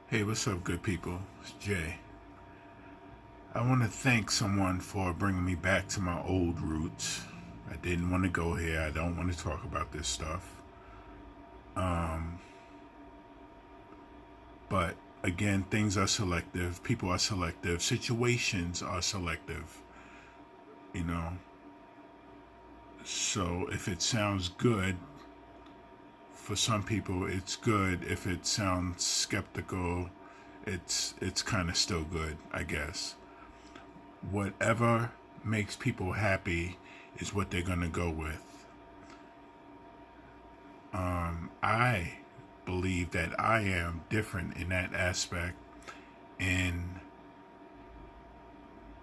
Hey, what's up, good people? It's Jay. I want to thank someone for bringing me back to my old roots. I didn't want to go here. I don't want to talk about this stuff. Um, but again, things are selective. People are selective. Situations are selective. You know. So if it sounds good for some people, it's good. If it sounds skeptical, it's kind of still good, I guess. Whatever makes people happy is what they're going to go with. I believe that I am different in that aspect in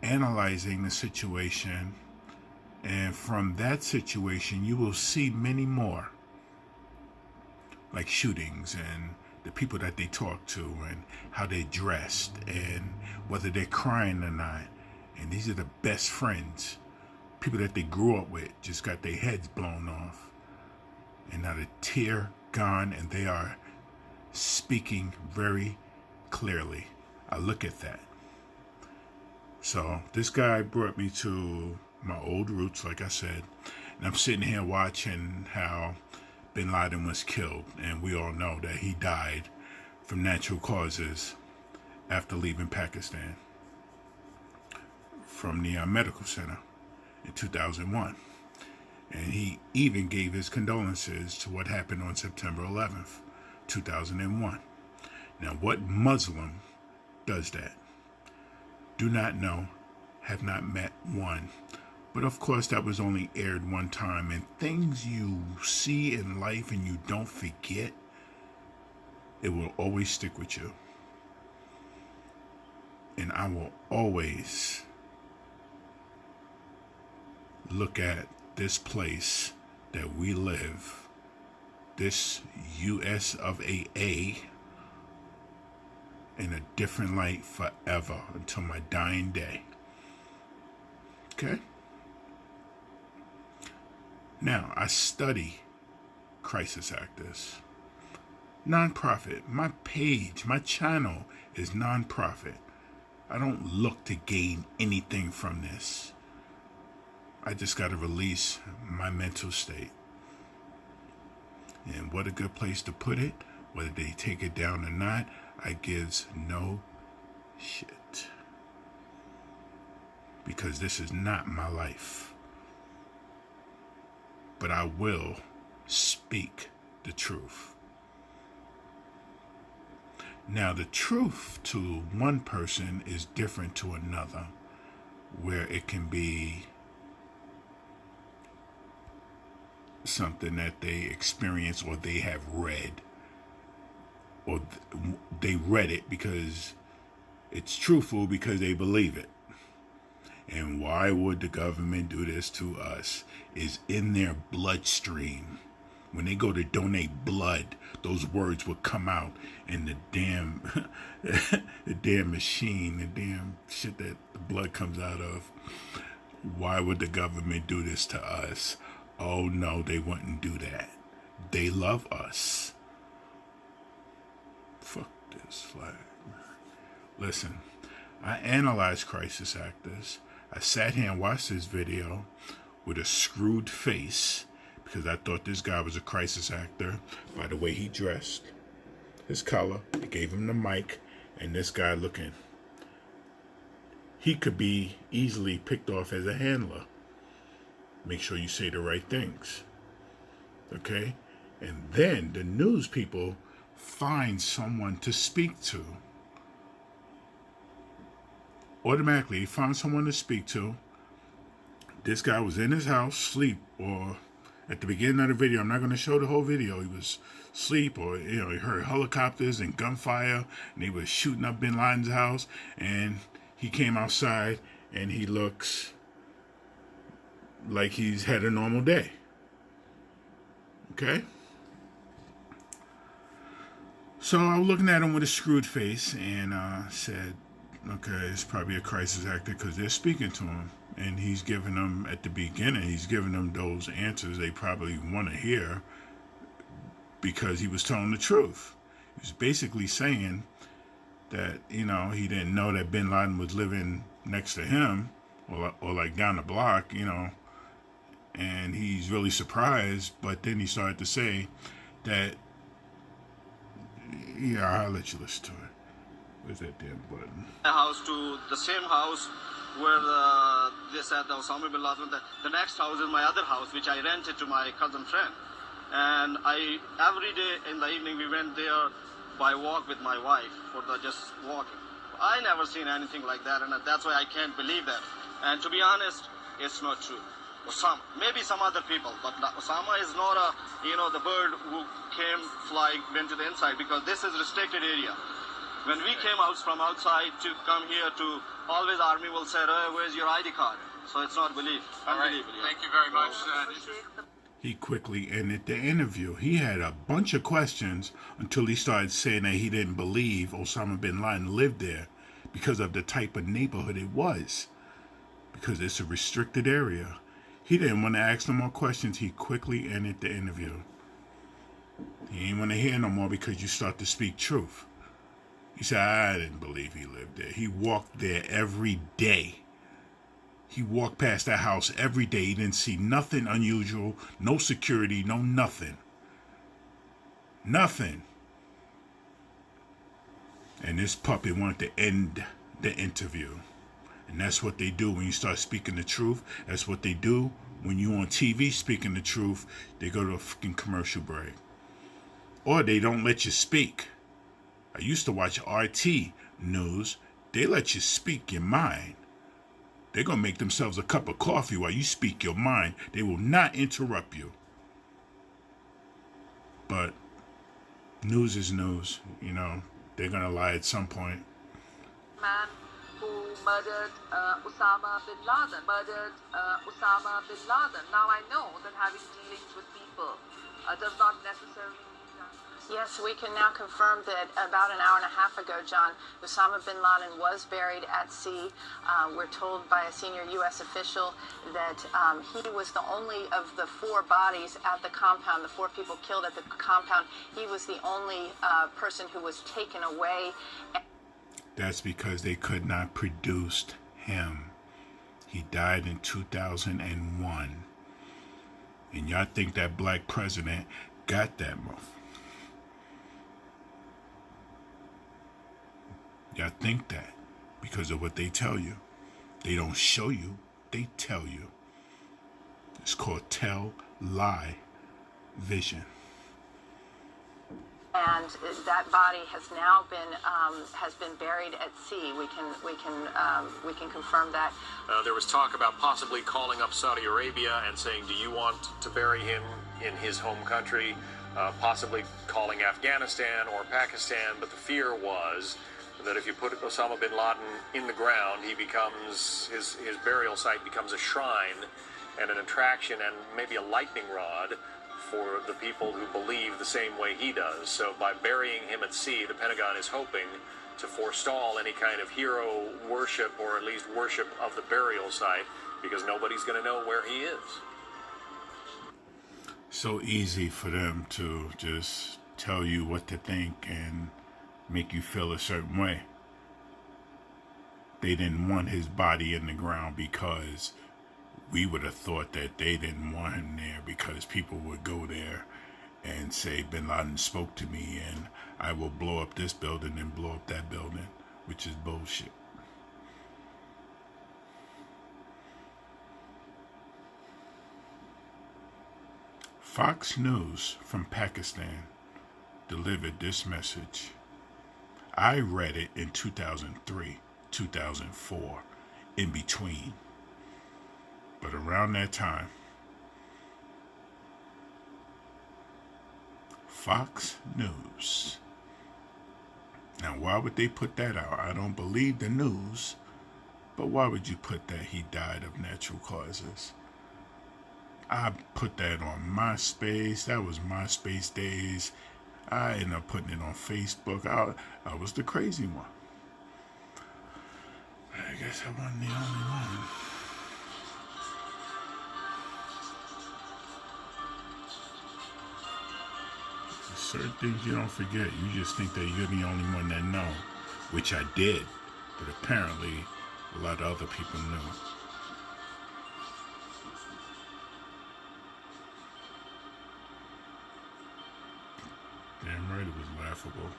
analyzing the situation, and from that situation, you will see many more, like shootings and the people that they talk to and how they dressed and whether they're crying or not. And these are the best friends. People that they grew up with just got their heads blown off. And not a tear gone, and they are speaking very clearly. I look at that. So this guy brought me to my old roots, like I said. And I'm sitting here watching how Bin Laden was killed. And we all know that he died from natural causes after leaving Pakistan from the medical center in 2001. And he even gave his condolences to what happened on September 11th, 2001. Now, what Muslim does that? Do not know, have not met one. But of course, that was only aired one time. And things you see in life and you don't forget, it will always stick with you. And I will always look at this place that we live, this US of A, in a different light forever until my dying day. Okay? Now, I study crisis actors. Non-profit. My page, my channel is non-profit. I don't look to gain anything from this. I just got to release my mental state. And what a good place to put it. Whether they take it down or not, I gives no shit. Because this is not my life. But I will speak the truth. Now, the truth to one person is different to another, where it can be something that they experience or they have read, or they read it because it's truthful because they believe it. And why would the government do this to us is in their bloodstream. When they go to donate blood, those words would come out, and the damn the damn machine, the damn shit that the blood comes out of. Why would the government do this to us? Oh no, they wouldn't do that. They love us. Fuck this flag. Listen, I analyzed crisis actors. I sat here and watched this video with a screwed face because I thought this guy was a crisis actor by the way he dressed, his color. They gave him the mic, and this guy looking. He could be easily picked off as a handler. Make sure you say the right things. Okay? And then the news people find someone to speak to. Automatically, he found someone to speak to. This guy was in his house, sleep, or at the beginning of the video, I'm not going to show the whole video. He was asleep, or he heard helicopters and gunfire, and he was shooting up Bin Laden's house, and he came outside, and he looks like he's had a normal day. Okay? So I was looking at him with a screwed face and said, okay, it's probably a crisis actor because they're speaking to him. And he's giving them, at the beginning, he's giving them those answers they probably want to hear because he was telling the truth. He was basically saying, that, he didn't know that bin Laden was living next to him or like down the block, and he's really surprised. But then he started to say that, I'll let you listen to it. Where's that damn button? House to the same house where they said the Osama bin Laden. The next house is my other house, which I rented to my cousin friend. And every day in the evening we went there by walk with my wife for just walking. I never seen anything like that, and that's why I can't believe that. And to be honest, it's not true. Osama, maybe some other people, but Osama is not the bird who came flying, went to the inside, because this is restricted area. When we came out from outside to come here to, always army will say, where's your ID card? So it's not belief. All right. Thank you very much. He quickly ended the interview. He had a bunch of questions until he started saying that he didn't believe Osama bin Laden lived there because of the type of neighborhood it was. Because it's a restricted area. He didn't want to ask no more questions. He quickly ended the interview. He didn't want to hear no more because you start to speak truth. He said, I didn't believe he lived there. He walked there every day. He walked past that house every day. He didn't see nothing unusual, no security, no nothing. Nothing. And this puppet wanted to end the interview. And that's what they do when you start speaking the truth. That's what they do when you on TV speaking the truth. They go to a fucking commercial break. Or they don't let you speak. I used to watch RT News. They let you speak your mind. They're going to make themselves a cup of coffee while you speak your mind. They will not interrupt you. But news is news. They're going to lie at some point. Man who murdered Osama bin Laden. Now I know that having dealings with people does not necessarily mean that. Yes, we can now confirm that about an hour and a half ago, John, Osama bin Laden was buried at sea. We're told by a senior U.S. official that he was the only of the 4 bodies at the compound, the 4 people killed at the compound. He was the only person who was taken away. That's because they could not produce him. He died in 2001. And y'all think that black president got that motherfucker. Y'all think that because of what they tell you. They don't show you, they tell you. It's called tell, lie, vision. And that body has now been buried at sea. We can confirm that. There was talk about possibly calling up Saudi Arabia and saying, do you want to bury him in his home country? Possibly calling Afghanistan or Pakistan, but the fear was that if you put Osama bin Laden in the ground, he becomes his burial site becomes a shrine and an attraction and maybe a lightning rod for the people who believe the same way he does. So by burying him at sea, the Pentagon is hoping to forestall any kind of hero worship, or at least worship of the burial site, because nobody's going to know where he is. So easy for them to just tell you what to think and make you feel a certain way. They didn't want his body in the ground because we would have thought that they didn't want him there, because people would go there and say, bin Laden spoke to me and I will blow up this building and blow up that building, which is bullshit. Fox News from Pakistan delivered this message. I read it in 2003, 2004, in between. But around that time, Fox News. Now, why would they put that out? I don't believe the news, but why would you put that he died of natural causes? I put that on MySpace. That was MySpace days. I ended up putting it on Facebook. I was the crazy one. I guess I wasn't the only one. There's certain things you don't forget. You just think that you're the only one that know. which I did, but apparently a lot of other people knew. Damn right it was laughable.